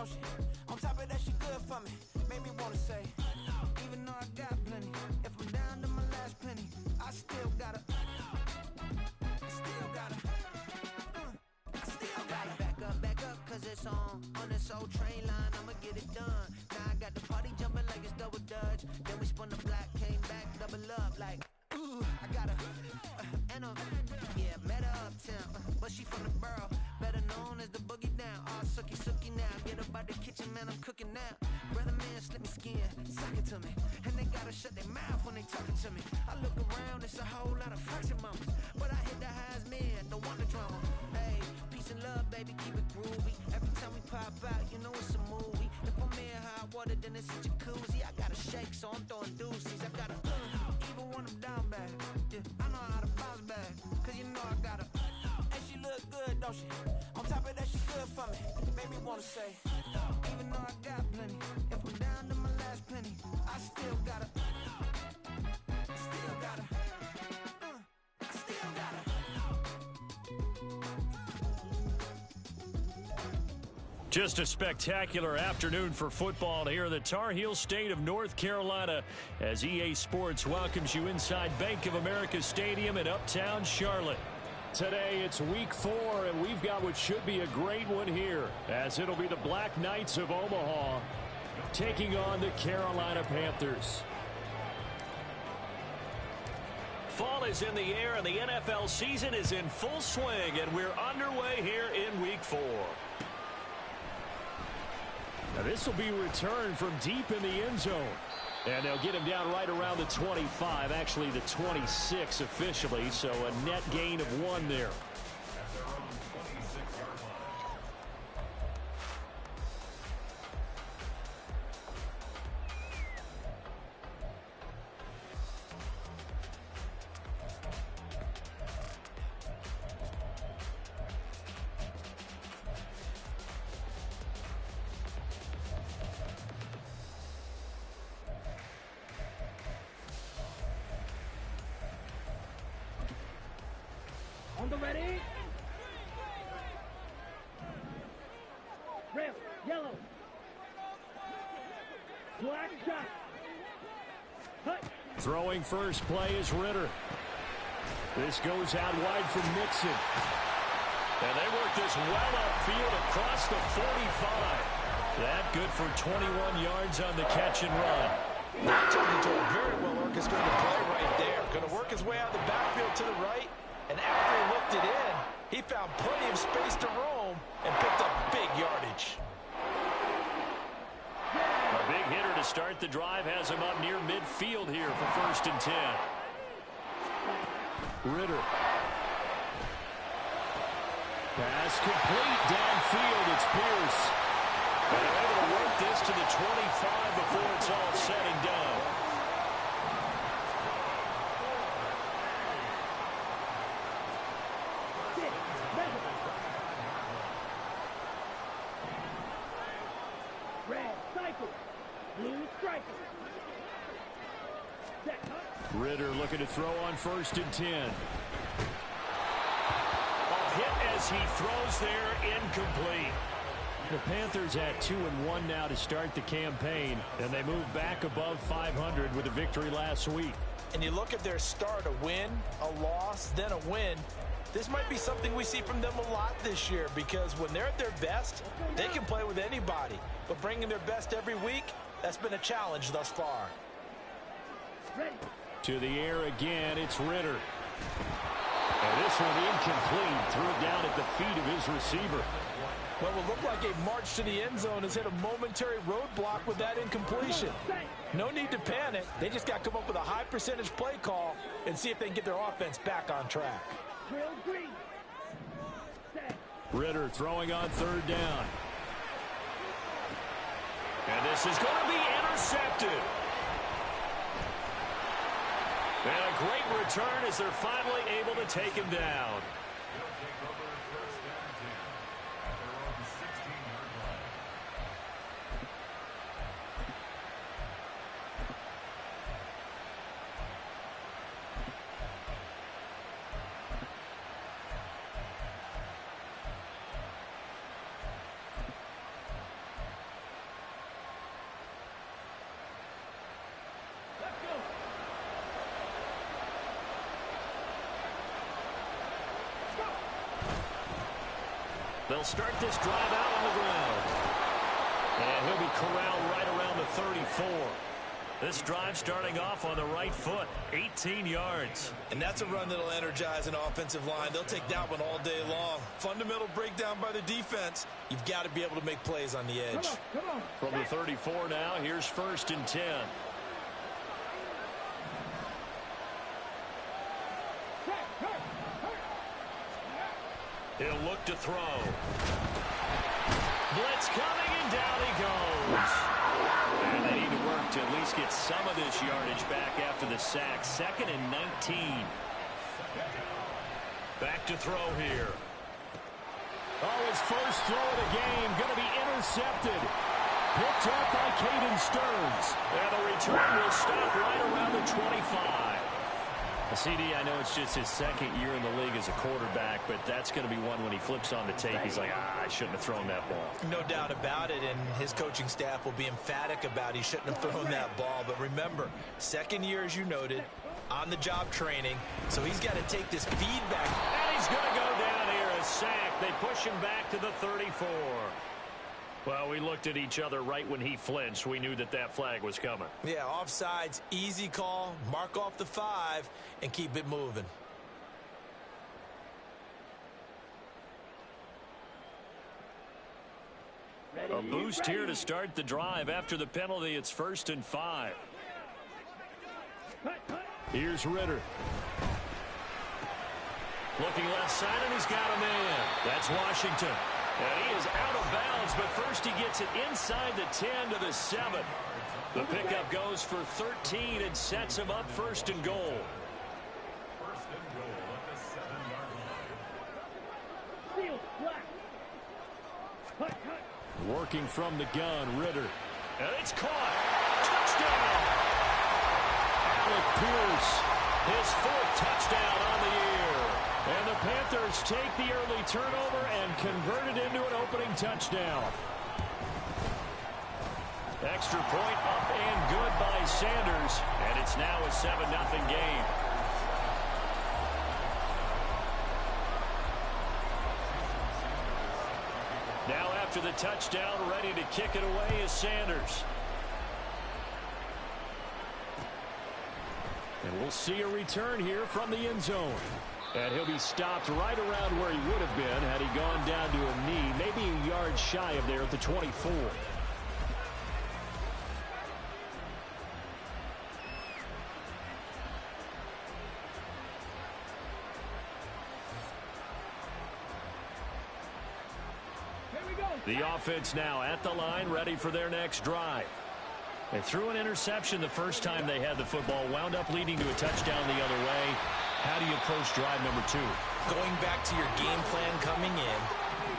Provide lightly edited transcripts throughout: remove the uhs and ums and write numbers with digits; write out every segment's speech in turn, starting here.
don't she? On top of that, she good for me. Made me wanna say, even though I got plenty, if I'm down to my last penny, I still gotta, back up, cause it's on this old train line, I'ma get it done. Now I got the party jumping like it's double dutch. Then we spun the block, came back, double up like, ooh, I got her, and yeah, met her uptown, but she from the borough, better known as the boogie down. All sookie now, get up out the kitchen, man, I'm cooking now. Brother man, slip me skin, suck it to me, and they gotta shut their mouth when they talking to me. I look around, it's a whole lot of fraction mamas, but I hit the highs, man, don't want the drama. Hey, peace and love, baby, keep it groovy. Every time we pop out, you know it's a movie. If I'm in hot water, then it's a jacuzzi. I gotta shake, so I'm throwing deuces. I gotta even when I'm down bad. Yeah, I know how to bounce back, cause you know I gotta. And she look good, don't she? On top of that, she good for me. Made me wanna say, even though I got plenty, if I'm down to my last penny, I still gotta. Just a spectacular afternoon for football here in the Tar Heel state of North Carolina as EA Sports welcomes you inside Bank of America Stadium in Uptown Charlotte. Today it's week 4, and we've got what should be a great one here, as it'll be the Black Knights of Omaha taking on the Carolina Panthers. Fall is in the air, and the NFL season is in full swing, and we're underway here in week 4. Now this will be returned from deep in the end zone. And they'll get him down right around the 25, actually the 26 officially, so a net gain of 1 there. On the ready. Red, yellow. Black shot. Hut. Throwing first play is Ritter. This goes out wide from Nixon. And they work this well upfield across the 45. That good for 21 yards on the catch and run. That turned into a very well orchestrated play right there. Going to work his way out of the backfield to the right. And after he looked it in, he found plenty of space to roam and picked up big yardage. A big hitter to start the drive has him up near midfield here for 1st and 10. Ritter. Pass complete downfield. It's Pierce. And they're able to work this to the 25 before it's all said and done. Ritter looking to throw on 1st and 10. A hit as he throws there, incomplete. The Panthers at 2-1 now to start the campaign, and they move back above 500 with a victory last week. And you look at their start, a win, a loss, then a win. This might be something we see from them a lot this year, because when they're at their best, they can play with anybody. But bringing their best every week, that's been a challenge thus far. Ready. To the air again, it's Ritter. And this one incomplete. Threw it down at the feet of his receiver. Well, it looked like a march to the end zone has hit a momentary roadblock with that incompletion. No need to panic. They just got to come up with a high percentage play call and see if they can get their offense back on track. Ritter throwing on 3rd down. And this is going to be intercepted. And a great return as they're finally able to take him down. They'll start this drive out on the ground. And he'll be corralled right around the 34. This drive starting off on the right foot, 18 yards. And that's a run that'll energize an offensive line. They'll take that one all day long. Fundamental breakdown by the defense. You've got to be able to make plays on the edge. Come on. From the 34 now, here's 1st and 10. He'll look to throw. Blitz coming, and down he goes. And they need to work to at least get some of this yardage back after the sack. 2nd and 19. Back to throw here. Oh, his first throw of the game going to be intercepted. Picked up by Caden Stearns. And the return will stop right around the 25. CD, I know it's just his 2nd year in the league as a quarterback, but that's going to be one when he flips on the tape. He's like, I shouldn't have thrown that ball. No doubt about it, and his coaching staff will be emphatic about he shouldn't have thrown that ball. But remember, 2nd year, as you noted, on-the-job training, so he's got to take this feedback. And he's going to go down here, a sack. They push him back to the 34. Well, we looked at each other right when he flinched. We knew that that flag was coming. Yeah, offsides, easy call, mark off the 5, and keep it moving. A boost here to start the drive. After the penalty, it's 1st and 5. Here's Ritter. Looking left side, and he's got a man. That's Washington. And he is out of bounds, but first he gets it inside the 10 to the 7. The pickup goes for 13 and sets him up 1st and goal. Working from the gun, Ritter. And it's caught. Touchdown! Alec Pierce, his 4th touchdown on the year. And the Panthers take the early turnover and convert it into an opening touchdown. Extra point up and good by Sanders. And it's now a 7-0 game. Now after the touchdown, ready to kick it away is Sanders. And we'll see a return here from the end zone. And he'll be stopped right around where he would have been had he gone down to a knee, maybe a yard shy of there at the 24. The offense now at the line, ready for their next drive. They threw an interception the first time they had the football, wound up leading to a touchdown the other way. How do you approach drive number 2? Going back to your game plan coming in,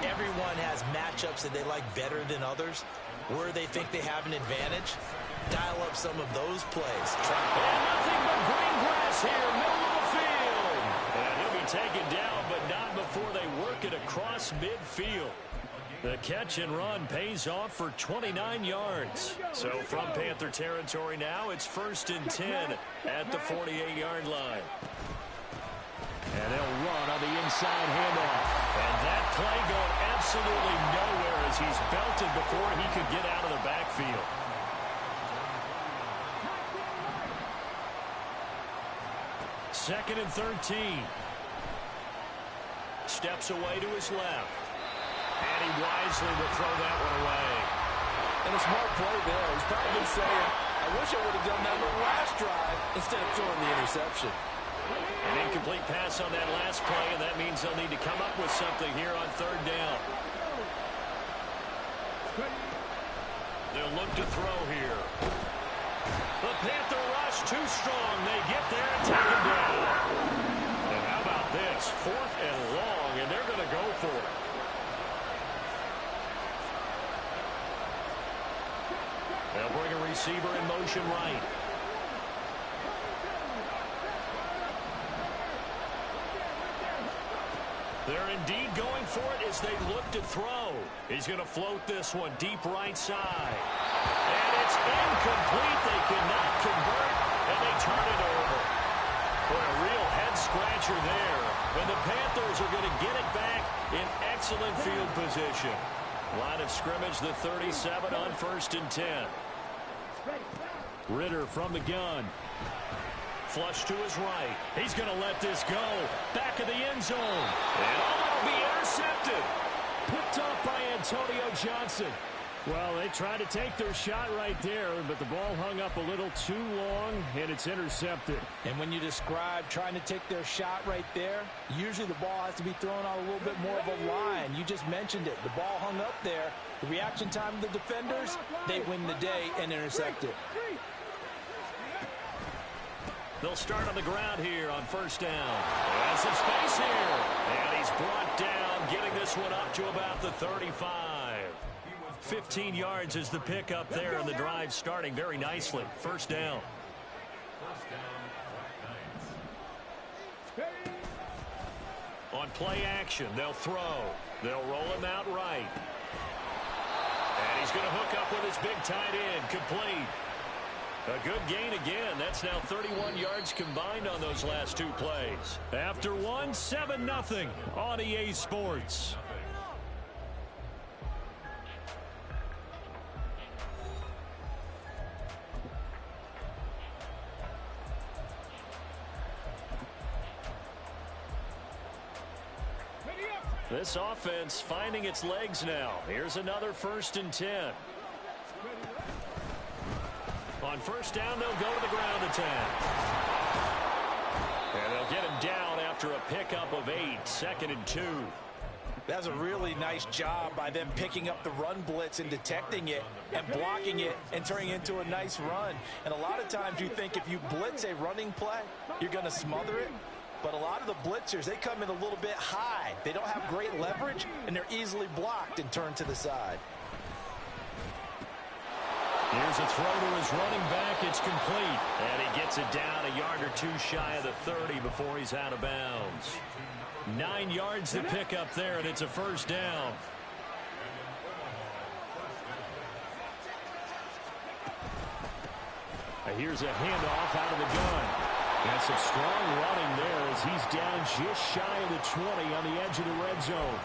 everyone has matchups that they like better than others. Where they think they have an advantage, dial up some of those plays. And nothing but green grass here, middle of the field. And he'll be taken down, but not before they work it across midfield. The catch and run pays off for 29 yards. So from Panther territory now, it's 1st and 10 at the 48-yard line. And they'll run on the inside handoff. And that play going absolutely nowhere as he's belted before he could get out of the backfield. Second and 13. Steps away to his left. And he wisely will throw that one away. And a smart play there. He's probably saying, I wish I would have done that on the last drive instead of throwing the interception. An incomplete pass on that last play, and that means they'll need to come up with something here on 3rd down. They'll look to throw here. The Panther rush too strong. They get there and take him down. And how about this? 4th and long, and they're going to go for it. They'll bring a receiver in motion right. They're indeed going for it as they look to throw. He's going to float this one deep right side. And it's incomplete. They cannot convert, and they turn it over. Boy, a real head-scratcher there. And the Panthers are going to get it back in excellent field position. Line of scrimmage, the 37 on 1st and 10. Ritter from the gun. Flush to his right. He's going to let this go. Back of the end zone. And that'll be intercepted. Picked off by Antonio Johnson. Well, they tried to take their shot right there, but the ball hung up a little too long, and it's intercepted. And when you describe trying to take their shot right there, usually the ball has to be thrown on a little bit more of a line. You just mentioned it. The ball hung up there. The reaction time of the defenders, they win the day and intercept it. They'll start on the ground here on 1st down. Has some space here. And he's brought down, getting this one up to about the 35. 15 yards is the pickup there, and the drive starting very nicely. 1st down. On play action, they'll throw. They'll roll him out right. And he's going to hook up with his big tight end. Complete. A good gain again. That's now 31 yards combined on those last 2 plays. After one, 7-0 on EA Sports. This offense finding its legs now. Here's another 1st and 10. On 1st down, they'll go to the ground attack. And they'll get him down after a pickup of 8. 2nd and 2. That's a really nice job by them picking up the run blitz and detecting it and blocking it and turning it into a nice run. And a lot of times you think if you blitz a running play, you're going to smother it. But a lot of the blitzers, they come in a little bit high. They don't have great leverage, and they're easily blocked and turned to the side. Here's a throw to his running back. It's complete. And he gets it down a yard or 2 shy of the 30 before he's out of bounds. 9 yards to pick up there, and it's a 1st down. Here's a handoff out of the gun. And some strong running there as he's down just shy of the 20 on the edge of the red zone.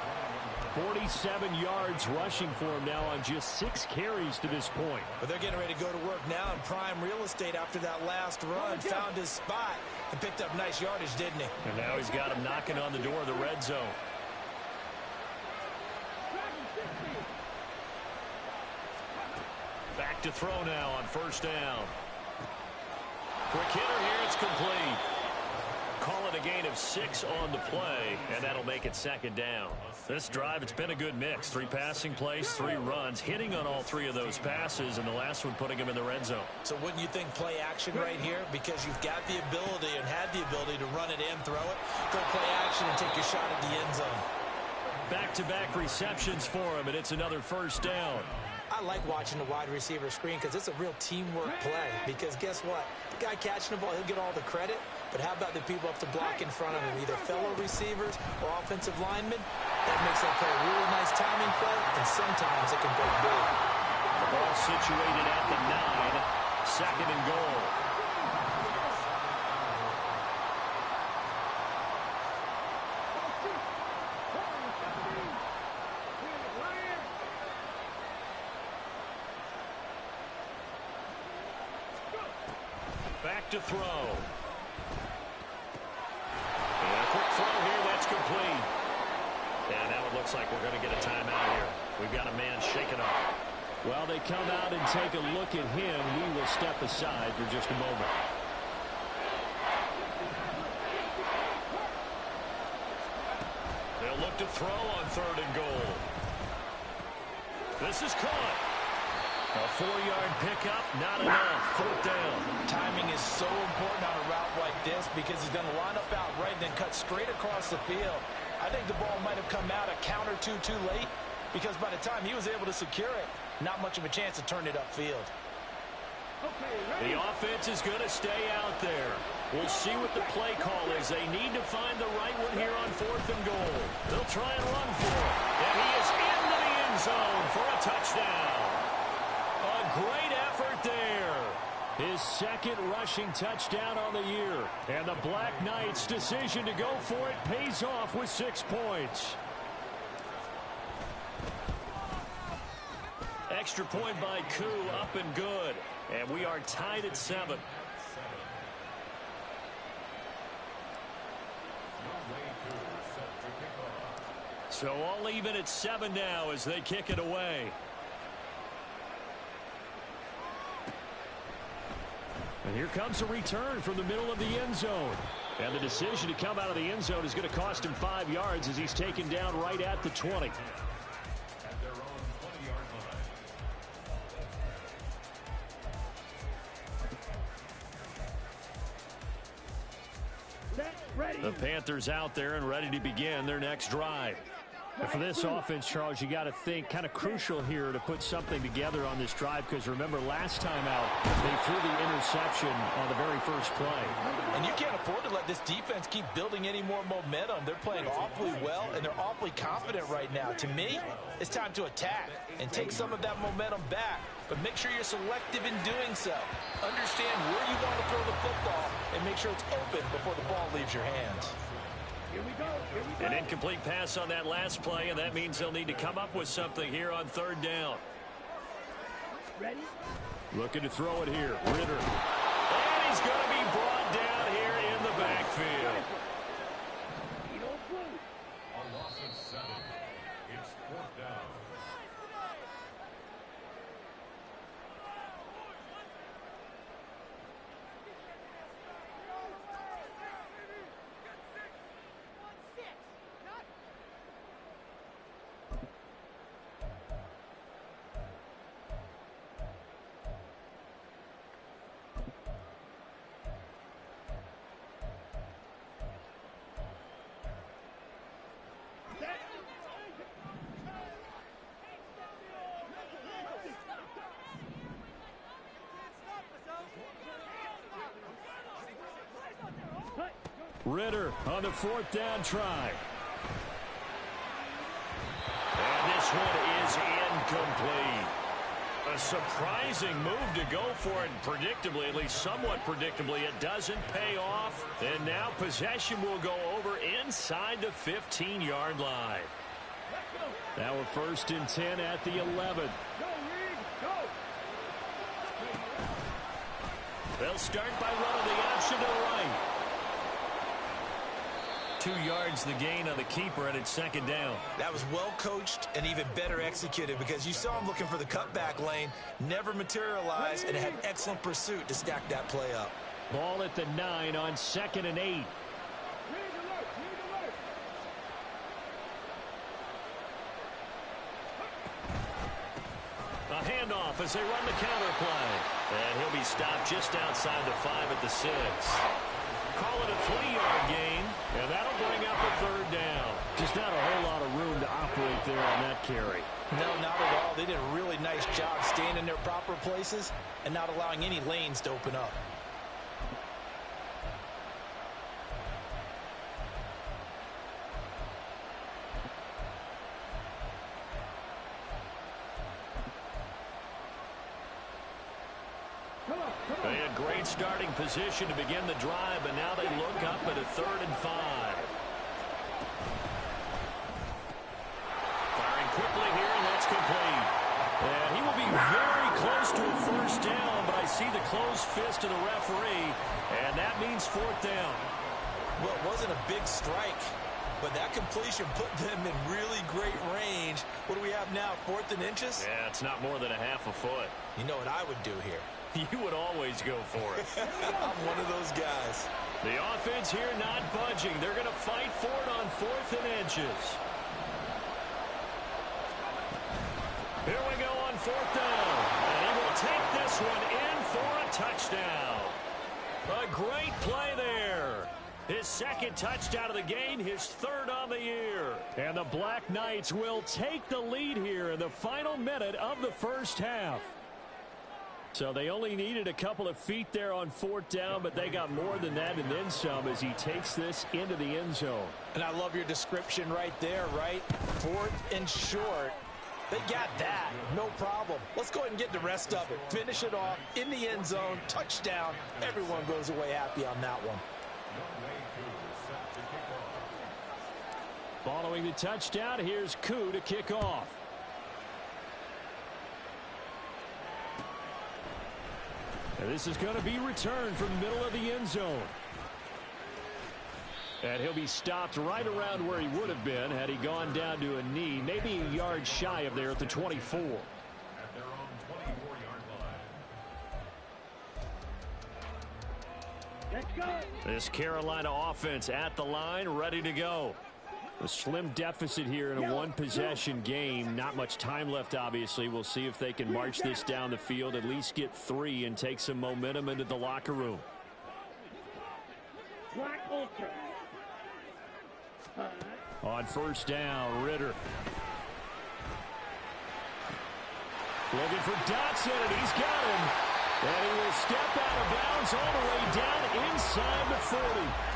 47 yards rushing for him now on just 6 carries to this point. But they're getting ready to go to work now in prime real estate after that last run. Found his spot and picked up nice yardage, didn't he? And now he's got him knocking on the door of the red zone. Back to throw now on 1st down. Quick hitter here, it's complete. Call it a gain of 6 on the play, and that'll make it 2nd down. This drive, it's been a good mix. 3 passing plays, 3 runs, hitting on all 3 of those passes, and the last one putting him in the red zone. So wouldn't you think play action right here? Because you've got the ability and had the ability to run it in, throw it, go play action, and take your shot at the end zone. Back-to-back receptions for him, and it's another 1st down. I like watching the wide receiver screen because it's a real teamwork play. Because guess what? The guy catching the ball, he'll get all the credit. But how about the people up to block in front of him, either fellow receivers or offensive linemen? That makes that play a really nice timing play, and sometimes it can break big. The ball situated at the 9, 2nd and goal. Back to throw. And a quick throw here, that's complete. And now it looks like we're going to get a timeout here. We've got a man shaken up. While they come out and take a look at him, we will step aside for just a moment. They'll look to throw on 3rd and goal. This is caught. A 4-yard pickup, not enough. 4th down. Timing is so important on a route like this because he's going to line up out right and then cut straight across the field. I think the ball might have come out a count or two too late because by the time he was able to secure it, not much of a chance to turn it upfield. The offense is going to stay out there. We'll see what the play call is. They need to find the right one here on 4th and goal. They'll try and run for it. And he is into the end zone for a touchdown. A great effort there. His 2nd rushing touchdown on the year. And the Black Knights' decision to go for it pays off with 6 points. extra point by Koo, up and good. And we are tied at 7. So all even at 7 now as they kick it away. And here comes a return from the middle of the end zone. And the decision to come out of the end zone is going to cost him 5 yards as he's taken down right at the 20. The Panthers out there and ready to begin their next drive. And for this offense, Charles, you got to think kind of crucial here to put something together on this drive, because remember last time out they threw the interception on the very first play. And you can't afford to let this defense keep building any more momentum. They're playing awfully well and they're awfully confident right now. To me, it's time to attack and take some of that momentum back, but make sure you're selective in doing so. Understand where you want to throw the football and make sure it's open before the ball leaves your hands. Here we go. Here we go. An incomplete pass on that last play, and that means they'll need to come up with something here on 3rd down. Ready? Looking to throw it here. Ritter. And he's going to be brought down here in the backfield. A loss of 7. It's 4th down. Ritter on the 4th down try. And this one is incomplete. A surprising move to go for it, predictably, at least somewhat predictably. It doesn't pay off. And now possession will go over inside the 15-yard line. Now we're 1st and 10 at the 11. They'll start by running the option to the right. 2 yards the gain on the keeper, and it's 2nd down. That was well coached and even better executed, because you saw him looking for the cutback lane, never materialized, and had excellent pursuit to stack that play up. Ball at the 9 on 2nd and 8. A handoff as they run the counter play. And he'll be stopped just outside the 5 at the 6. Call it a 3-yard gain, and that'll bring up a 3rd down. Just not a whole lot of room to operate there on that carry. No, not at all. They did a really nice job staying in their proper places and not allowing any lanes to open up. They had great starting position to begin the drive, but now they look up at a 3rd and 5. Firing quickly here, and that's complete. And he will be very close to a 1st down, but I see the closed fist of the referee, and that means 4th down. Well, it wasn't a big strike, but that completion put them in really great range. What do we have now, 4th and inches? Yeah, it's not more than a half a foot. You know what I would do here? You would always go for it. I'm one of those guys. The offense here not budging. They're going to fight for it on 4th and inches. Here we go on 4th down. And he will take this one in for a touchdown. A great play there. His 2nd touchdown of the game, his 3rd on the year. And the Black Knights will take the lead here in the final minute of the 1st half. So they only needed a couple of feet there on 4th down, but they got more than that and then some as he takes this into the end zone. And I love your description right there, right? 4th and short. They got that. No problem. Let's go ahead and get the rest of it. Finish it off in the end zone. Touchdown. Everyone goes away happy on that one. Following the touchdown, here's Koo to kick off. And this is going to be returned from the middle of the end zone. And he'll be stopped right around where he would have been had he gone down to a knee, maybe a yard shy of there at the 24. At their own 24-yard line. Let's go. This Carolina offense at the line, ready to go. A slim deficit here in a one-possession game. Not much time left, obviously. We'll see if they can march this down the field, at least get 3 and take some momentum into the locker room. Black Ultra. On first down, Ritter. Looking for Dotson, and he's got him. And he will step out of bounds all the way down inside the 40.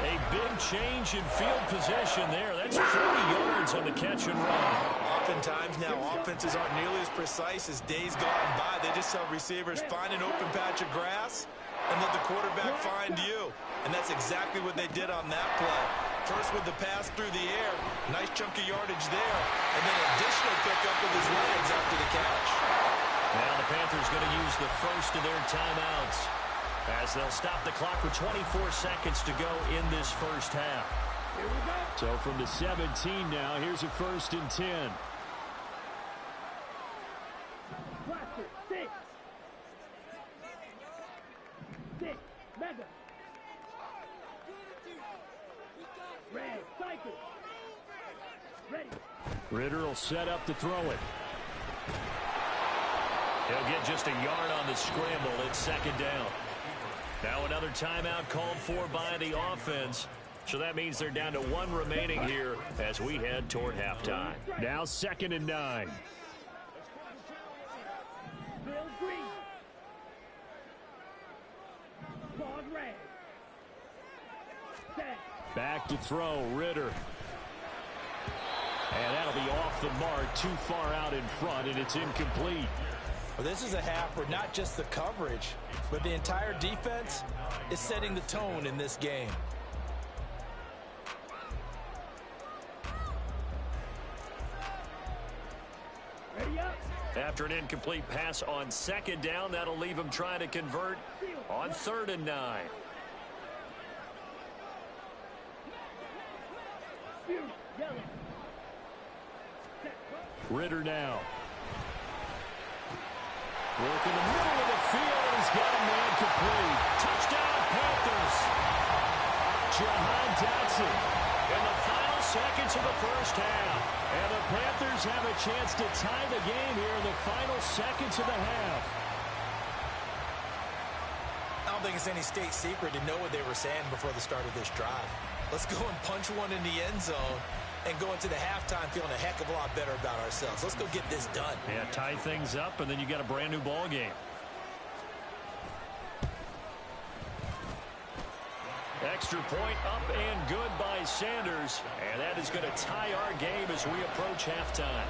A big change in field position there. That's 40 yards on the catch and run. Oftentimes now offenses aren't nearly as precise as days gone by. They just tell receivers, find an open patch of grass and let the quarterback find you. And that's exactly what they did on that play. First with the pass through the air, nice chunk of yardage there, and then additional pickup with his legs after the catch. Now the Panthers going to use the first of their timeouts as they'll stop the clock with 24 seconds to go in this first half. Here we go. So from the 17 now, here's a 1st and 10. Blaster. 6. 6. Mega. Red. Cycle. Ready. Ritter will set up to throw it. He'll get just a yard on the scramble. It's second down. Now another timeout called for by the offense. So that means they're down to 1 remaining here as we head toward halftime. Now 2nd and 9. Bill Green. Claude Red. Set. Back to throw, Ritter. And that'll be off the mark, too far out in front, and it's incomplete. Well, this is a half where not just the coverage, but the entire defense is setting the tone in this game. Ready up. After an incomplete pass on 2nd down, that'll leave them trying to convert on 3rd and 9. Yellow. Ritter now. Work in the middle of the field, and he's got a man complete. Touchdown, Panthers. Jahan Dotson in the final seconds of the first half. And the Panthers have a chance to tie the game here in the final seconds of the half. I don't think it's any state secret to know what they were saying before the start of this drive. Let's go and punch one in the end zone and go into the halftime feeling a heck of a lot better about ourselves. Let's go get this done. Yeah, tie things up, and then you got a brand new ball game. Extra point up and good by Sanders, and that is going to tie our game as we approach halftime.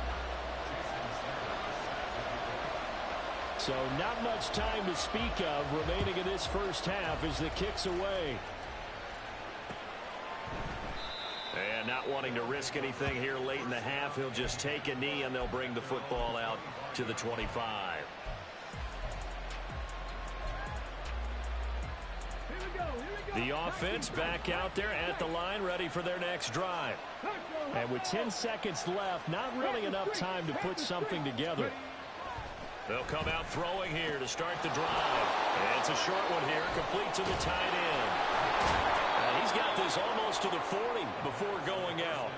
So not much time to speak of remaining in this first half as the kick's away. And not wanting to risk anything here late in the half, he'll just take a knee, and they'll bring the football out to the 25. The offense back out there at the line, ready for their next drive. And with 10 seconds left, not really enough time to put something together. They'll come out throwing here to start the drive. And it's a short one here, complete to the tight end. And he's got this almost to the 40 before going out.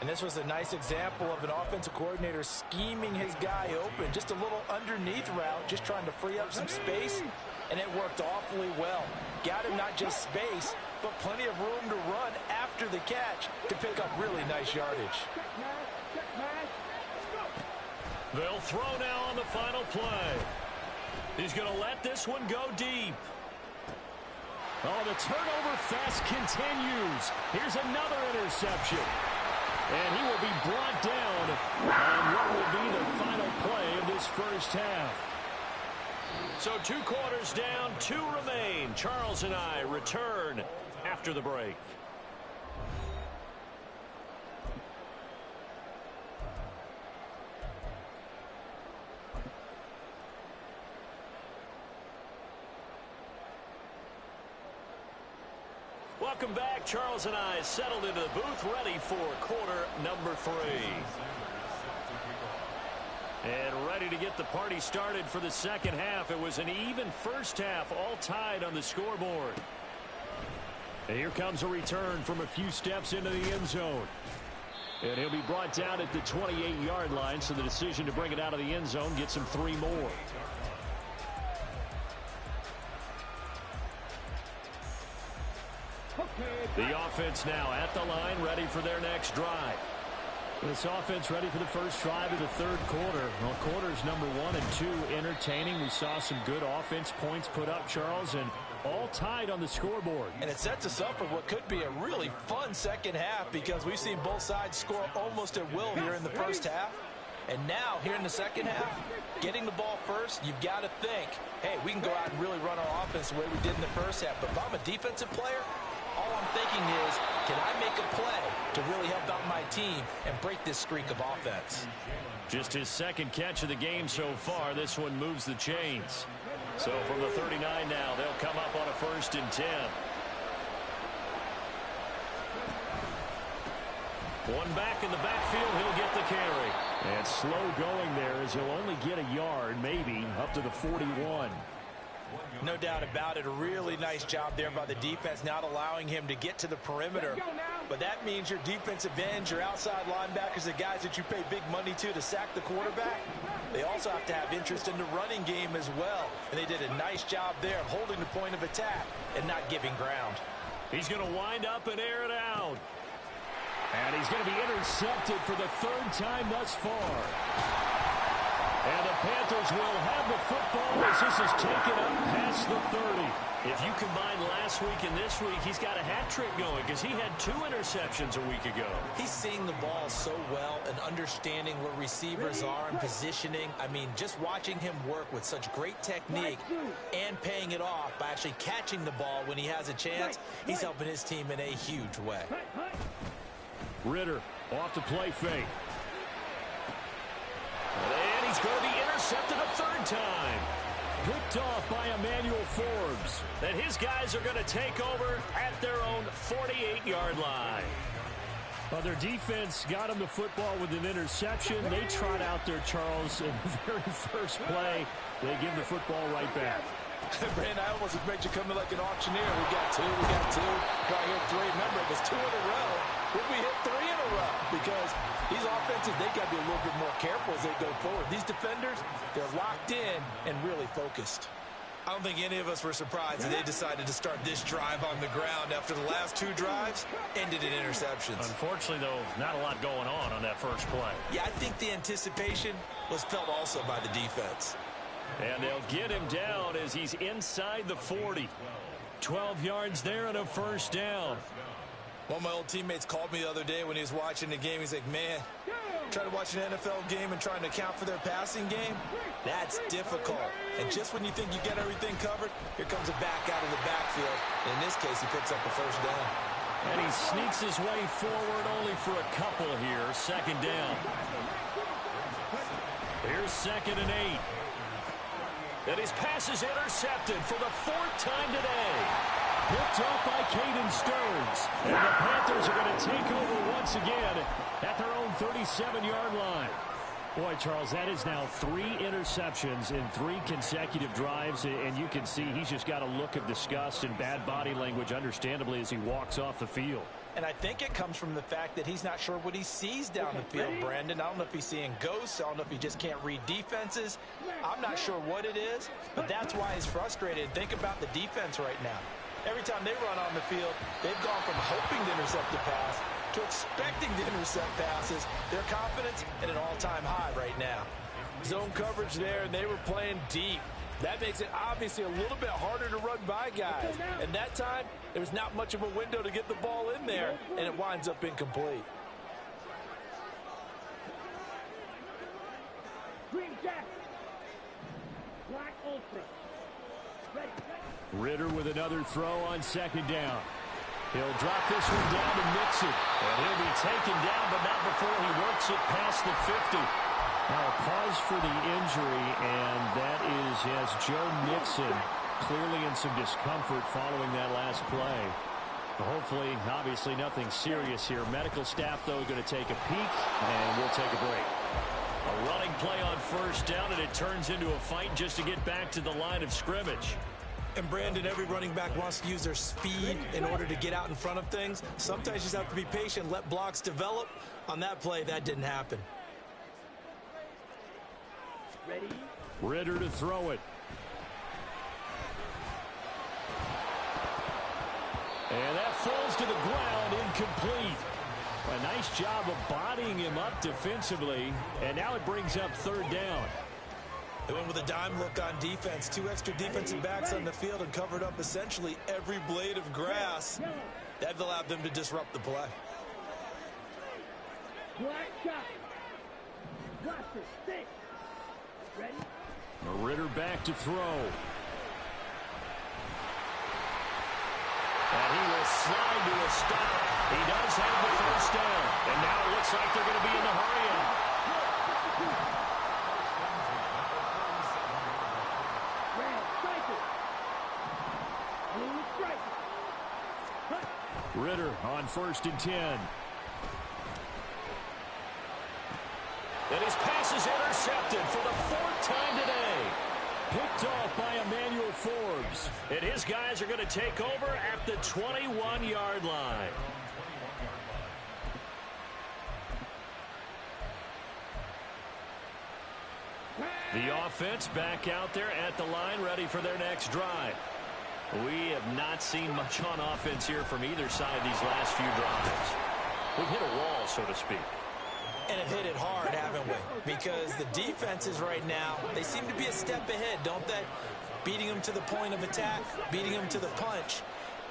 And this was a nice example of an offensive coordinator scheming his guy open. Just a little underneath route, just trying to free up some space, and it worked awfully well. Got him not just space, but plenty of room to run after the catch to pick up really nice yardage. They'll throw now on the final play. He's going to let this one go deep. Oh, the turnover fest continues. Here's another interception. And he will be brought down on what will be the final play of this first half. So 2 quarters down, 2 remain. Charles and I return after the break. Welcome back. Charles and I settled into the booth, ready for quarter number 3. And ready to get the party started for the second half. It was an even first half, all tied on the scoreboard. And here comes a return from a few steps into the end zone. And he'll be brought down at the 28-yard line, so the decision to bring it out of the end zone gets him 3 more. The offense now at the line, ready for their next drive. This offense ready for the first drive of the third quarter. Well, quarters number 1 and 2 entertaining. We saw some good offense points put up, Charles, and all tied on the scoreboard. And it sets us up for what could be a really fun second half because we've seen both sides score almost at will here in the first half. And now, here in the second half, getting the ball first, you've got to think, hey, we can go out and really run our offense the way we did in the first half. But if I'm a defensive player, all I'm thinking is, can I make a play to really help out my team and break this streak of offense? Just his second catch of the game so far. This one moves the chains. So from the 39 now, they'll come up on a 1st and 10. One back in the backfield, he'll get the carry. And slow going there as he'll only get a yard, maybe, up to the 41. No doubt about it. A really nice job there by the defense, not allowing him to get to the perimeter. But that means your defensive ends, your outside linebackers, the guys that you pay big money to sack the quarterback, they also have to have interest in the running game as well. And they did a nice job there of holding the point of attack and not giving ground. He's going to wind up and air it out. And he's going to be intercepted for the 3rd time thus far. And the Panthers will have the football as this is taken up past the 30. If you combine last week and this week, he's got a hat trick going because he had 2 interceptions a week ago. He's seeing the ball so well and understanding where receivers are and positioning. I mean, just watching him work with such great technique and paying it off by actually catching the ball when he has a chance, he's helping his team in a huge way. Ritter off the play fake. And he's going to be intercepted a 3rd time. Picked off by Emmanuel Forbes. And his guys are going to take over at their own 48-yard line. Well, their defense got him the football with an interception. They trot out there, Charles, in the very first play. They give the football right back. Brandon, I almost expect you coming like an auctioneer. We got 2, right here 3. Remember, it was 2 in a row. Would we hit 3 in a row? Because these offenses, they got to be a little bit more careful as they go forward. These defenders, they're locked in and really focused. I don't think any of us were surprised that they decided to start this drive on the ground after the last 2 drives ended in interceptions. Unfortunately, though, not a lot going on that first play. Yeah, I think the anticipation was felt also by the defense. And they'll get him down as he's inside the 40. 12 yards there and a 1st down. One of my old teammates called me the other day when he was watching the game. He's like, man, trying to watch an NFL game and trying to account for their passing game, that's difficult. And just when you think you get everything covered, here comes a back out of the backfield. And in this case, he picks up a 1st down. And he sneaks his way forward only for a couple here. 2nd down. Here's 2nd and 8. And his pass is intercepted for the 4th time today. Picked off by Caden Stearns. And the Panthers are going to take over once again at their own 37-yard line. Boy, Charles, that is now 3 interceptions in 3 consecutive drives. And you can see he's just got a look of disgust and bad body language, understandably, as he walks off the field. And I think it comes from the fact that he's not sure what he sees down the field, Brandon. I don't know if he's seeing ghosts. I don't know if he just can't read defenses. I'm not sure what it is, but that's why he's frustrated. Think about the defense right now. Every time they run on the field, they've gone from hoping to intercept the pass to expecting to intercept passes. Their confidence at an all-time high right now. Zone coverage there, and they were playing deep. That makes it obviously a little bit harder to run by guys. And that time, there was not much of a window to get the ball in there, and it winds up incomplete. Green Jack. Black Ultra. Ritter with another throw on 2nd down. He'll drop this one down to Mixon. And he'll be taken down, but not before he works it past the 50. Now a pause for the injury, and that is as Joe Mixon clearly in some discomfort following that last play. Hopefully, obviously nothing serious here. Medical staff, though, going to take a peek, and we'll take a break. A running play on first down, and it turns into a fight just to get back to the line of scrimmage. And Brandon, every running back wants to use their speed in order to get out in front of things. Sometimes you just have to be patient, let blocks develop. On that play, that didn't happen. Ready? Ritter to throw it. And that falls to the ground, incomplete. A nice job of bodying him up defensively, and now it brings up third down. They went with a dime look on defense. 2 extra defensive backs on the field and covered up essentially every blade of grass. That allowed them to disrupt the play. Black shot. Watch the stick. Ready? Ritter back to throw. And he will slide to a stop. He does have the first down. And now it looks like they're going to be in the hurry-up. Ritter on 1st and 10. And his pass is intercepted for the 4th time today. Picked off by Emmanuel Forbes. And his guys are going to take over at the 21-yard line. The offense back out there at the line, ready for their next drive. We have not seen much on offense here from either side these last few drives. We've hit a wall, so to speak. And have hit it hard, haven't we? Because the defenses right now, they seem to be a step ahead, don't they? Beating them to the point of attack, beating them to the punch.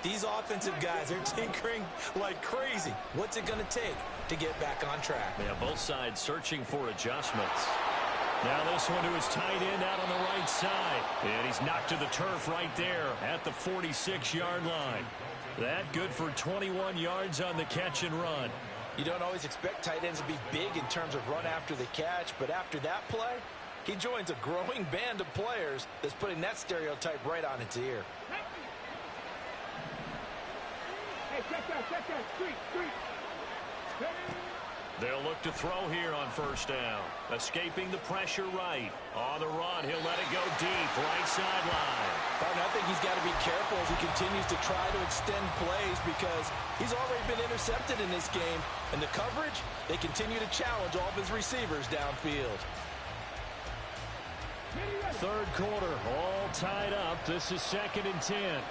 These offensive guys, they're tinkering like crazy. What's it going to take to get back on track? Yeah, both sides searching for adjustments. Now this one to his tight end out on the right side. And he's knocked to the turf right there at the 46-yard line. That good for 21 yards on the catch and run. You don't always expect tight ends to be big in terms of run after the catch, but after that play, he joins a growing band of players that's putting that stereotype right on its ear. Hey, check that, street. They'll look to throw here on first down. Escaping the pressure right. On the run, he'll let it go deep, right sideline. Partner, I think he's got to be careful as he continues to try to extend plays because he's already been intercepted in this game. And the coverage, they continue to challenge all of his receivers downfield. 3rd quarter, all tied up. This is 2nd and 10.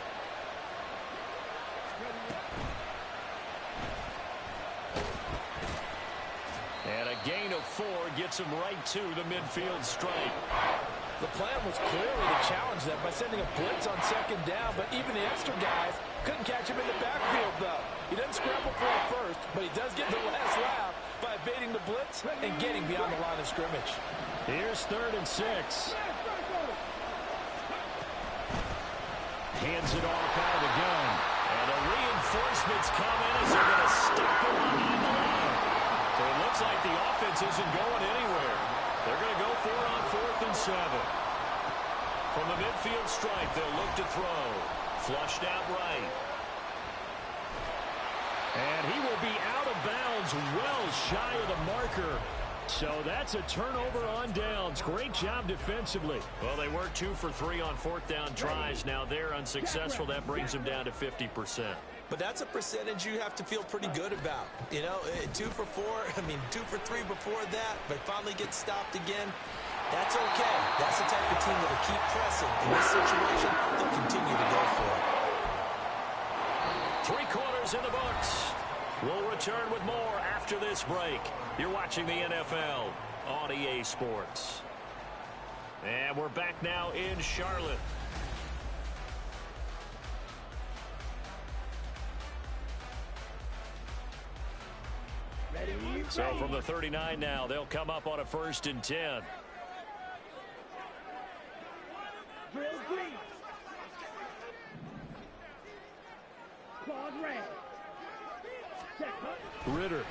And a gain of 4 gets him right to the midfield stripe. The plan was clearly to challenge them by sending a blitz on 2nd down, but even the extra guys couldn't catch him in the backfield, though. He doesn't scramble for it first, but he does get the last laugh by evading the blitz and getting beyond the line of scrimmage. Here's 3rd and 6. Hands it off out of the gun. And the reinforcements come in as they're going to stop him behind the line. So it looks like the offense isn't going anywhere. They're going to go for it on 4th and 7. From the midfield stripe, they'll look to throw. Flushed out right. And he will be out of bounds well shy of the marker. So that's a turnover on downs. Great job defensively. Well, they were 2 for 3 on 4th down tries. Now they're unsuccessful. That brings them down to 50%. But that's a percentage you have to feel pretty good about. You know, 2 for 4, 2 for 3 before that, but finally gets stopped again. That's okay. That's the type of team that will keep pressing. In this situation, they'll continue to go for it. 3 quarters in the books. We'll return with more after this break. You're watching the NFL on EA Sports. And we're back now in Charlotte. So from the 39 now, they'll come up on a 1st and 10. Drill green. Claude red. Check up. Ritter.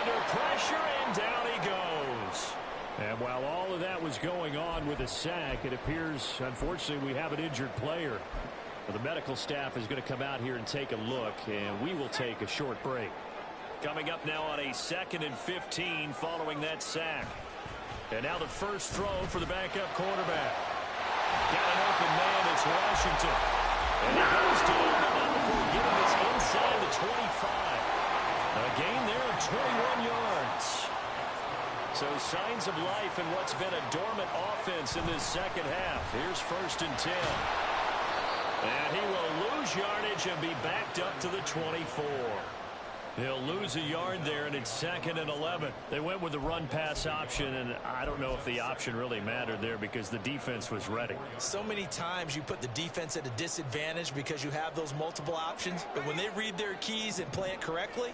Under pressure, and down he goes. And while all of that was going on with a sack, it appears, unfortunately, we have an injured player. Well, the medical staff is going to come out here and take a look, and we will take a short break. Coming up now on a 2nd and 15 following that sack. And now the first throw for the backup quarterback. Got an open man, it's Washington. And it goes down, but not before getting this inside the 25. A gain there of 21 yards. So signs of life in what's been a dormant offense in this second half. Here's 1st and 10. And he will lose yardage and be backed up to the 24. He'll lose a yard there, and it's 2nd and 11. They went with the run-pass option, and I don't know if the option really mattered there because the defense was ready. So many times you put the defense at a disadvantage because you have those multiple options, but when they read their keys and play it correctly,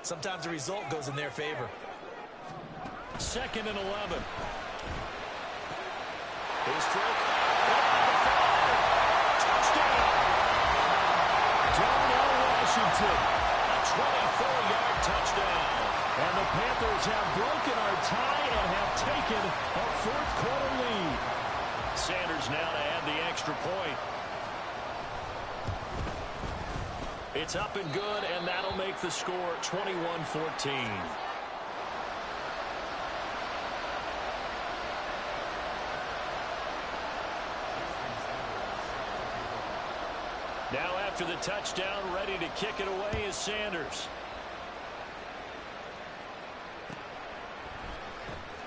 sometimes the result goes in their favor. 2nd and 11. His throw. Touchdown. Darnell Washington. A 24-yard touchdown. And the Panthers have broken our tie and have taken a 4th quarter lead. Sanders now to add the extra point. It's up and good, and that'll make the score 21-14. Now after the touchdown, ready to kick it away is Sanders.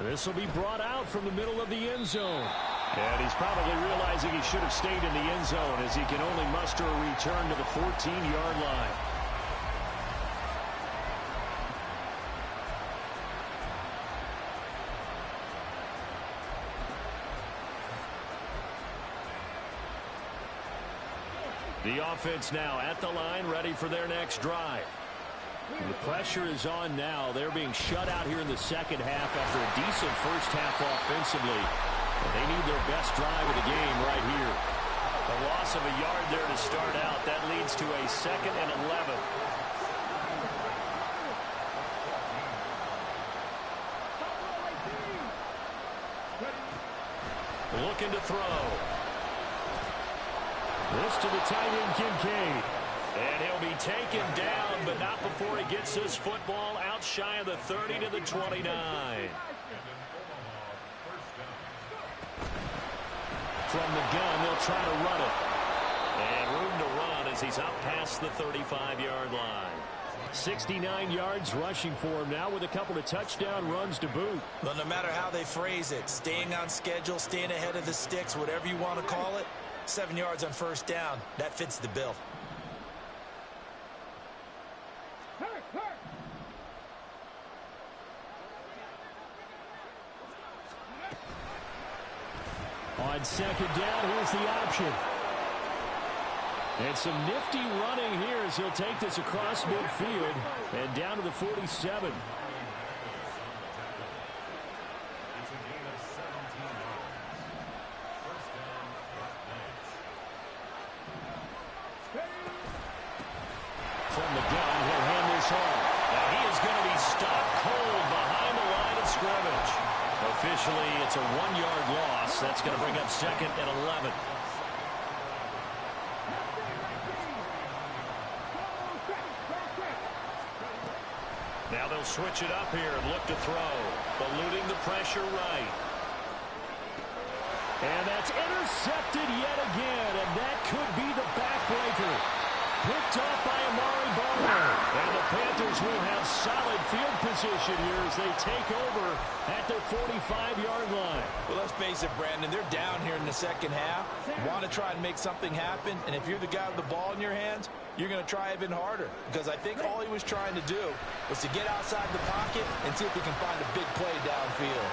This will be brought out from the middle of the end zone. And he's probably realizing he should have stayed in the end zone as he can only muster a return to the 14-yard line. The offense now at the line, ready for their next drive. The pressure is on now. They're being shut out here in the second half after a decent first half offensively. And they need their best drive of the game right here. A loss of a yard there to start out. That leads to a 2nd and 11. Looking to throw. This to the tight end, Kincaid. And he'll be taken down, but not before he gets his football out shy of the 30 to the 29. From the gun, they'll try to run it. And room to run as he's up past the 35-yard line. 69 yards rushing for him now with a couple of touchdown runs to boot. Well, no matter how they phrase it, staying on schedule, staying ahead of the sticks, whatever you want to call it, 7 yards on first down, that fits the bill. On second down, here's the option. And some nifty running here as he'll take this across midfield and down to the 47. From the gun, he'll hand this off. Now he is going to be stopped cold behind the line of scrimmage. Officially, it's a 1-yard loss. That's going to bring up 2nd and 11. Now they'll switch it up here and look to throw. Eluding the pressure right. And that's intercepted yet again, and that could be the backbreaker. Picked off by Amari Barber. And the Panthers will have solid field position here as they take over at their 45-yard line. Well, let's face it, Brandon, they're down here in the second half. Want to try and make something happen, and if you're the guy with the ball in your hands, you're going to try even harder, because I think all he was trying to do was to get outside the pocket and see if he can find a big play downfield.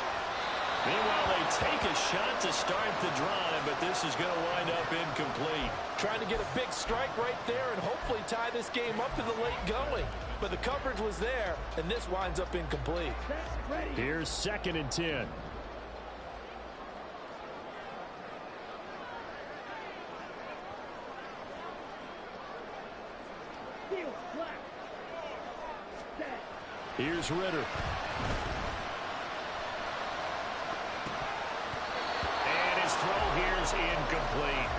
Meanwhile, they take a shot to start the drive, but this is going to wind up incomplete. Trying to get a big strike right there and hopefully tie this game up in the late going. But the coverage was there, and this winds up incomplete. Here's 2nd and 10. Here's Ritter. throw here is incomplete.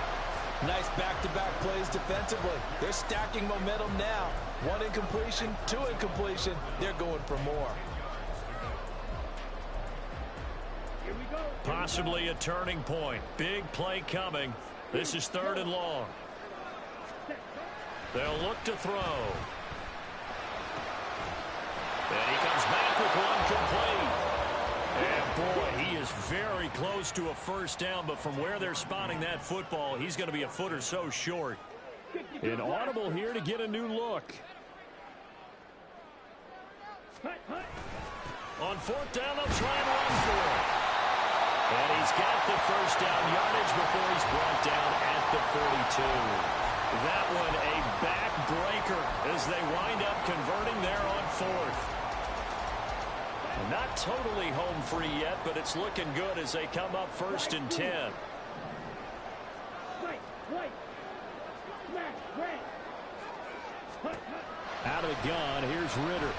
Nice back-to-back plays defensively. They're stacking momentum now. 1 incompletion, 2 incompletion. They're going for more. Here we go. Possibly a turning point. Big play coming. This is 3rd and long. They'll look to throw. And he comes back with one complete. And boy, he is very close to a first down, but from where they're spotting that football, he's going to be a foot or so short. An audible here to get a new look. On 4th down, they'll try and run for it. And he's got the first down yardage before he's brought down at the 42. That one a backbreaker as they wind up converting there on 4th. Not totally home free yet, but it's looking good as they come up 1st and 10. Out of the gun, here's Ritter.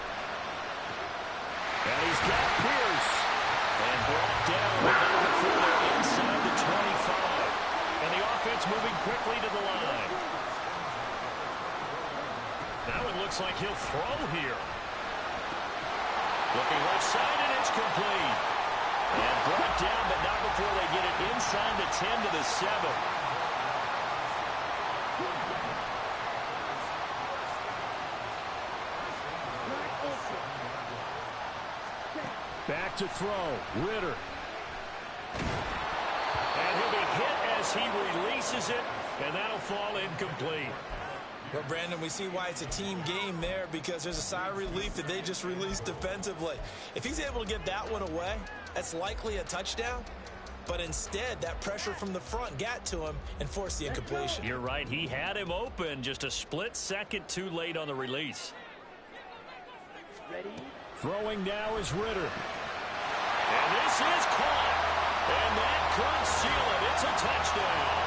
And he's got Pierce. And brought down before they're inside the 25. And the offense moving quickly to the line. Now it looks like he'll throw here. Looking left side, and it's complete. And brought down, but not before they get it inside the 10 to the 7. Back to throw. Ritter. And he'll be hit as he releases it, and that'll fall incomplete. Well, Brandon, we see why it's a team game there, because there's a sigh of relief that they just released defensively. If he's able to get that one away, that's likely a touchdown. But instead, that pressure from the front got to him and forced the incompletion. You're right. He had him open, just a split second too late on the release. Ready? Throwing now is Ritter. And this is caught. And that could seal it. It's a touchdown.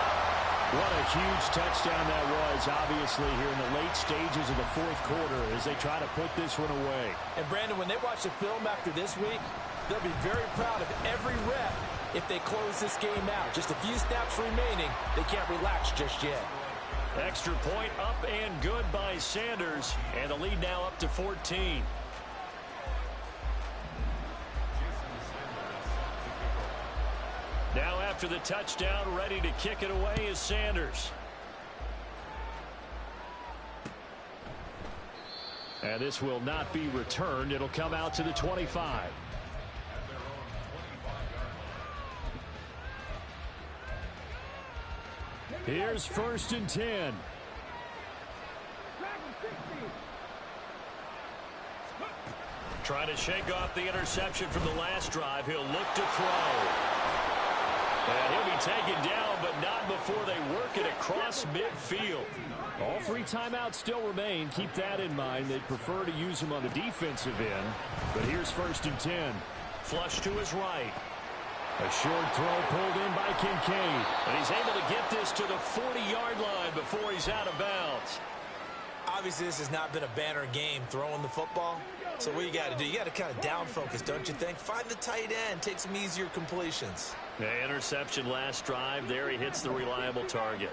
What a huge touchdown that was, obviously, here in the late stages of the 4th quarter as they try to put this one away. And, Brandon, when they watch the film after this week, they'll be very proud of every rep if they close this game out. Just a few snaps remaining. They can't relax just yet. Extra point up and good by Sanders. And the lead now up to 14. Now after the touchdown, ready to kick it away is Sanders. And this will not be returned. It'll come out to the 25. Here's 1st and 10. Trying to shake off the interception from the last drive. He'll look to throw. And he'll be taken down, but not before they work it across midfield. All 3 timeouts still remain. Keep that in mind. They'd prefer to use him on the defensive end. But here's 1st and 10. Flush to his right. A short throw pulled in by Kincaid. And he's able to get this to the 40-yard line before he's out of bounds. Obviously, this has not been a banner game throwing the football. So what you got to do, you got to kind of down focus, don't you think? Find the tight end, take some easier completions. Yeah, interception last drive. There he hits the reliable target.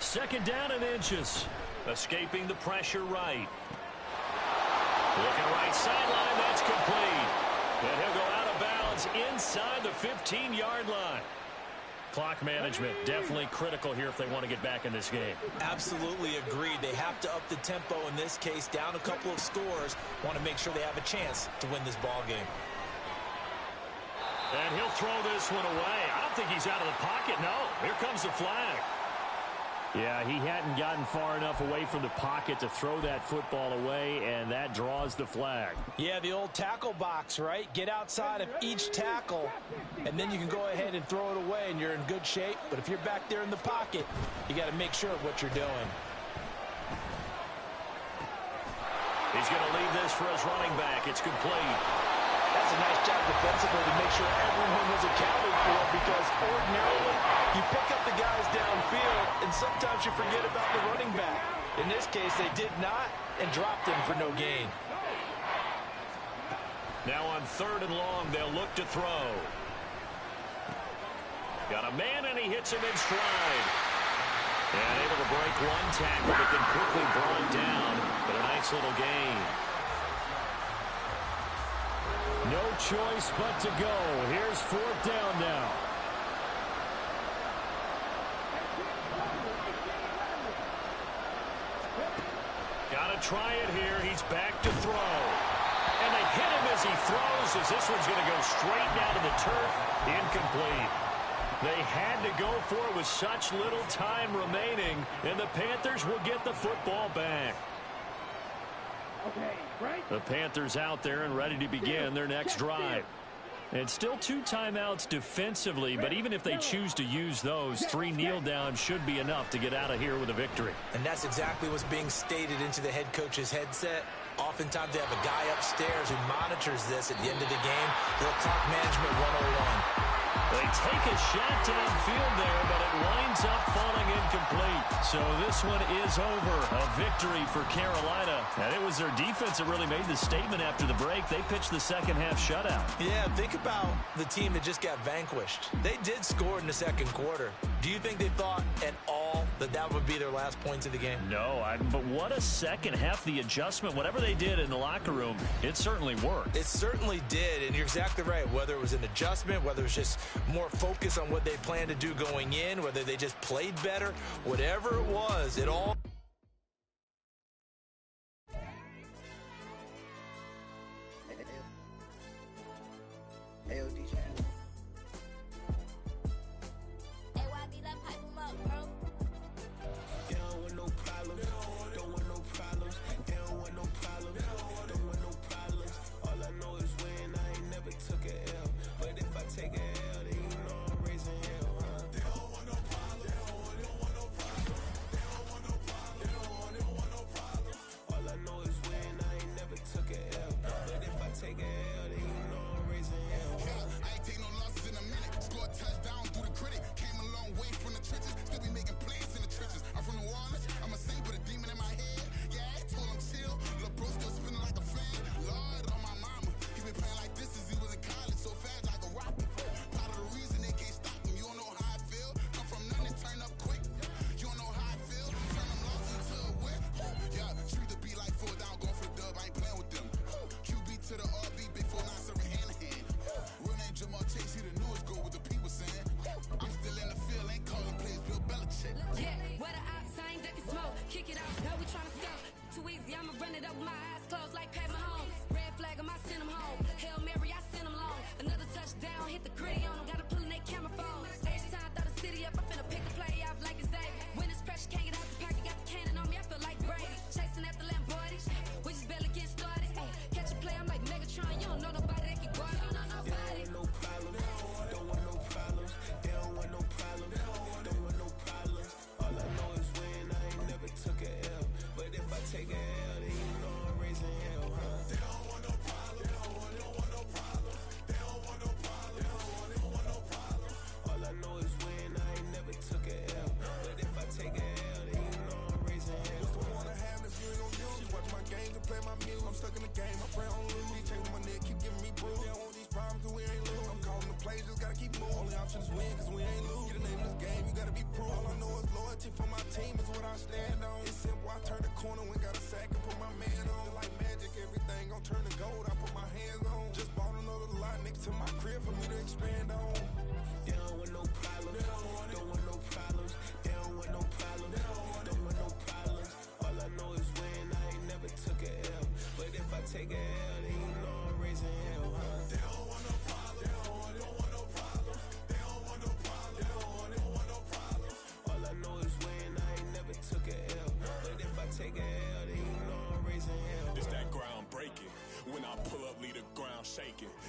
2nd down and inches. Escaping the pressure right. Looking right sideline, that's complete. And he'll go out of bounds inside the 15-yard line. Clock management definitely critical here if they want to get back in this game. Absolutely agreed. They have to up the tempo in this case, down a couple of scores. Want to make sure they have a chance to win this ball game. And he'll throw this one away. I don't think he's out of the pocket. No, here comes the flag. Yeah, he hadn't gotten far enough away from the pocket to throw that football away, and that draws the flag. Yeah, the old tackle box, right? Get outside of each tackle, and then you can go ahead and throw it away, and you're in good shape. But if you're back there in the pocket, you got to make sure of what you're doing. He's going to leave this for his running back. It's complete. That's a nice job defensively to make sure everyone was accounted for, because ordinarily you pick up the guys downfield and sometimes you forget about the running back. In this case, they did not and dropped him for no gain. Now on 3rd and long, they'll look to throw. Got a man, and he hits him in stride. And able to break one tackle, but then quickly brought down. But a nice little gain. No choice but to go. Here's 4th down now. Got to try it here. He's back to throw. And they hit him as he throws, as this one's going to go straight down to the turf. Incomplete. They had to go for it with such little time remaining, and the Panthers will get the football back. The Panthers out there and ready to begin their next drive. And still 2 timeouts defensively, but even if they choose to use those, 3 kneel downs should be enough to get out of here with a victory. And that's exactly what's being stated into the head coach's headset. Oftentimes they have a guy upstairs who monitors this at the end of the game. Little clock management 101. They take a shot downfield there, but it winds up falling incomplete. So this one is over. A victory for Carolina. And it was their defense that really made the statement after the break. They pitched the second half shutout. Yeah, think about the team that just got vanquished. They did score in the second quarter. Do you think they thought at all that that would be their last points of the game? No, but what a second half. The adjustment, whatever they did in the locker room, it certainly worked. It certainly did, and you're exactly right. Whether it was an adjustment, whether it was just more focus on what they planned to do going in, whether they just played better, whatever it was, it all...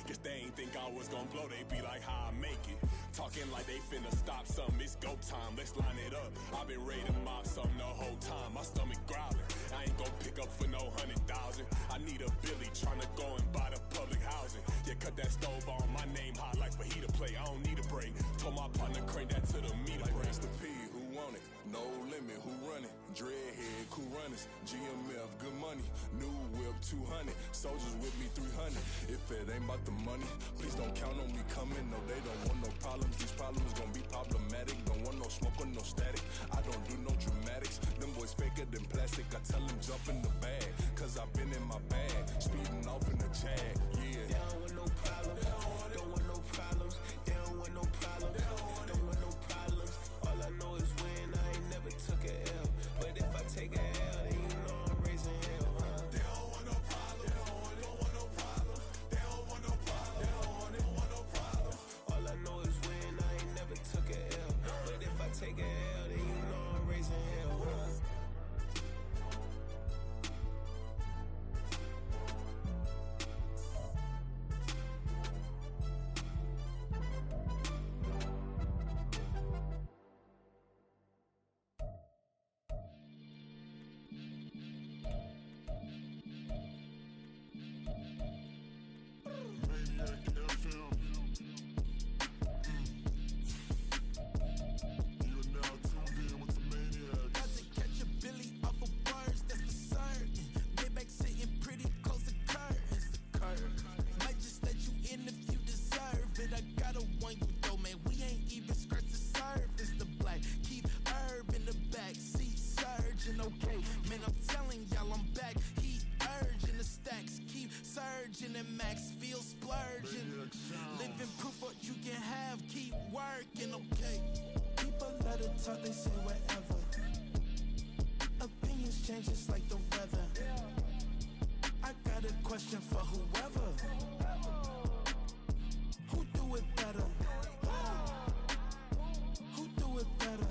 Guess they ain't think I was gonna blow, they be like how I make it. Talking like they finna stop something, it's go time, let's line it up. I've been ready to mop something the whole time, my stomach growling. I ain't gon' pick up for no 100,000. I need a Billy tryna go and buy the public housing. Yeah, cut that stove on, my name hot like fajita play, I don't need a break. Told my partner crank that to the meter like break. The P, who want it? No limit, who running? Dreadhead, cool runners. GMF, good money. New whip, 200. Soldiers with me, 300. If it ain't about the money, please don't count on me coming. No, they don't want no problems. These problems gon' be problematic. Don't want no smoke or no static. I don't do no dramatics. Them boys faker than plastic. I tell them jump in the bag, cause I've been in my bag. Speeding off in the Jag, yeah. They don't want no problems. Don't want no problems. They don't want no problems. Don't want no problems. All I know is win. I ain't never took a L. But if I take a L, then you know I'm raising hell, huh? They don't want no problems. They don't want no problems. They don't want no problems. They don't want no problems. All I know is win. I ain't never took a L. But if I take a L, then you know I'm raising hell, huh? Living proof what you can have, keep working, okay? People let it talk, they say whatever. Opinions change just like the weather. I got a question for whoever. Who do it better? Who do it better?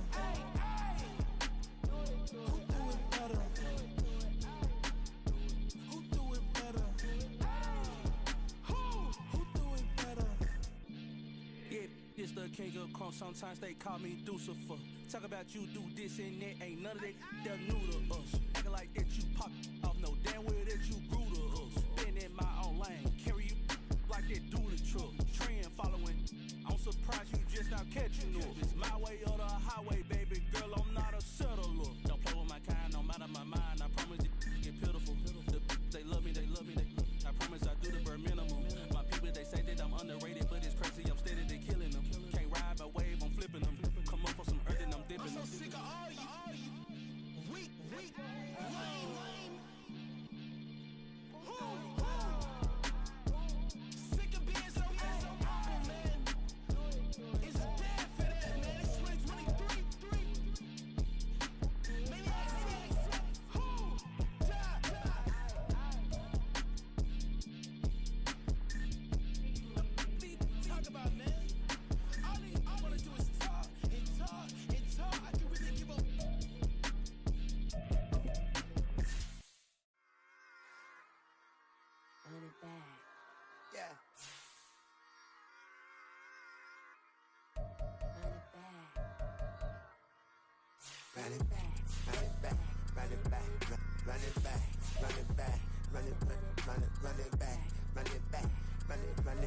Who do it better? Who do it better? Who do it better? Yeah, it's the king of crunk. Sometimes they call me Lucifer. Talk about you do this and that. Ain't none of that they're new to us. Acting like that you pop off. No damn well that you grew to us. Been in my own lane. Carry you like that do the truck. Trend following. I'm surprised you just not catching up. It's my way or the highway, baby girl. I'm not a settler. Don't play with my kind. I'm out of my mind. I promise it get pitiful. They love me, they love me, they love me. I promise I do the bare minimum. My people, they say that I'm underrated, but it's crazy. I'm steady, they killing them. Can't ride my wave, I'm flipping them. Come up for some earth and I'm dipping them. I'm so sick of all you weak, lame. Sick of being so humble, man. It's bad for that, man. It's 2023. Maybe talk about, man. All I wanna do is talk and talk and talk. I can really give up. Run it back. Yeah. Run it back. Run it back, run it back, run it back, run it back, run it back, run it back, run it back, run it back,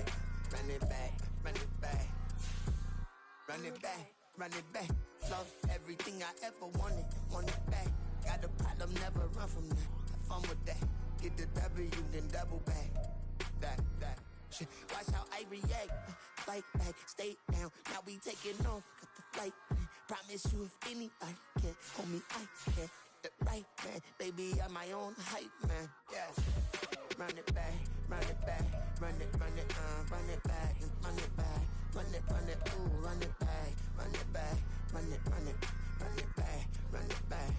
run it back, run it back, run it back. Love everything I ever wanted, want it back. Got a problem, never run from that. Have fun with that. Get the W, then double back. That shit. Watch how I react. Fight back, stay down. Now we taking off, got the flight. Promise you if anybody can hold me, I can. The right man, baby, I'm my own hype man. Yeah. Run it back, run it back, run it back, and run it back, ooh, run it back, run it back, run it back, run it back.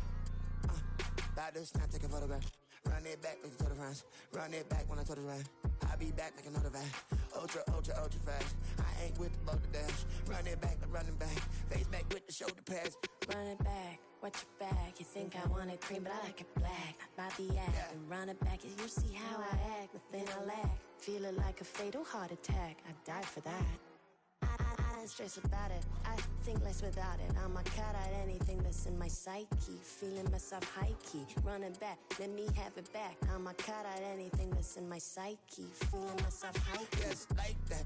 About this, now take a photograph. Run it back, make it to the friends. Run it back when I told it right. I'll be back, make another back. Ultra fast. I ain't with the boat to dash. Run it back, I'm running back. Face back with the shoulder pads. Run it back, watch your back. You think I want it cream, but I like it black. Not by the act. Yeah. And run it back, you see how I act. Nothing I lack. Feel it like a fatal heart attack. I'd die for that. I don't stress about it. I think less without it. I'm a cut at anything that's in my psyche. Feeling myself high key. Running back, let me have it back. I'm a cut at anything that's in my psyche. Feeling myself high key. Yes, like that.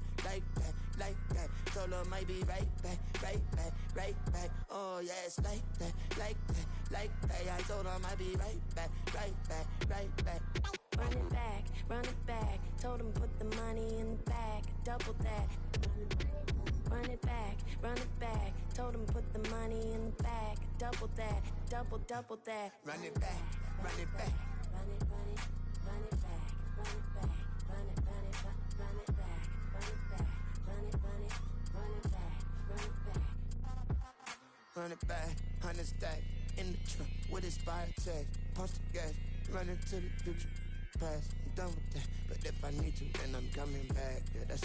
like that. Told her might be right back, right back, right back. Oh yeah, it's like that, like that, like that. I told her might be right back, right back, right back. Run it back, run it back. Told him put the money in the bag, double that. Run it back, run it back. Told him put the money in the bag, double that, double that. Run it back, run it back. Run it, run it, run it back, run it back, run it, run it, run it back, run it back, run it, run it, run it back, run it back. Run it back, 100 stack in the truck with expired tag. Pump the gas, running to the future past. I'm done with that, but if I need to, then I'm coming back. Yeah, that's